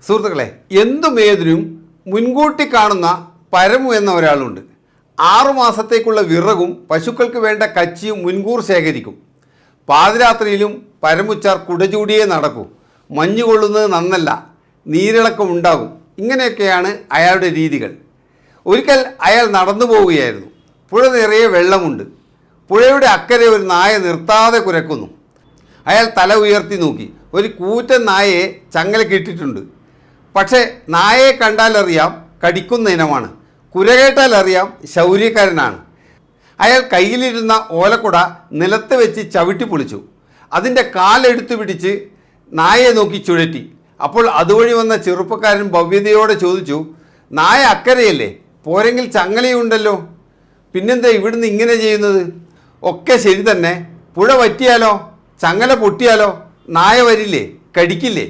സുഹൃത്തുക്കളെ, എന്തും ഏതിനും മുൻകൂട്ടി കാണുന്ന പരമു എന്ന ഒരാളുണ്ട്. 6 മാസത്തേക്കുള്ള വിറകും പശുക്കൾക്ക് വേണ്ട കച്ചിയും മുൻകൂർ ശേഖരിക്കും. പാതിരാത്രിയിലും പരമുച്ചാർ കുടചൂടിയേ നടക്കൂ. മഞ്ഞ് കൊള്ളുന്നത് നന്നല്ല, നീരിളക്കം ഉണ്ടാകും. ഇങ്ങനെയൊക്കെയാണ് അയാളുടെ രീതികൾ. ഒരിക്കൽ അയാൾ നടന്നു പോവുകയായിരുന്നു. പുഴ നിറയെ വെള്ളമുണ്ട്. പുഴയുടെ അക്കരെ ഒരു നായ നിർത്താതെ കുരക്കുന്നു. അയാൾ തല ഉയർത്തി നോക്കി. ഒരു കൂറ്റൻ നായയെ ചങ്ങലക്കിട്ടിട്ടുണ്ട്. പക്ഷേ നായയെ കണ്ടാലറിയാം കടിക്കുന്ന ഇനമാണ്. കുരകേട്ടാലറിയാം ശൗര്യക്കാരനാണ്. അയാൾ കയ്യിലിരുന്ന ഓലക്കുട നിലത്ത് വെച്ച് ചവിട്ടി പൊളിച്ചു. അതിൻ്റെ കാലെടുത്തു പിടിച്ച് നായയെ നോക്കി ചുഴറ്റി. അപ്പോൾ അതുവഴി വന്ന ചെറുപ്പക്കാരൻ ഭവ്യതയോടെ ചോദിച്ചു, നായ അക്കരയല്ലേ, പോരെങ്കിൽ ചങ്ങലയുണ്ടല്ലോ, പിന്നെന്താ ഇവിടുന്ന് ഇങ്ങനെ ചെയ്യുന്നത്? ഒക്കെ ശരി തന്നെ, പുഴ വറ്റിയാലോ, ചങ്ങല പൊട്ടിയാലോ, നായ വരില്ലേ, കടിക്കില്ലേ?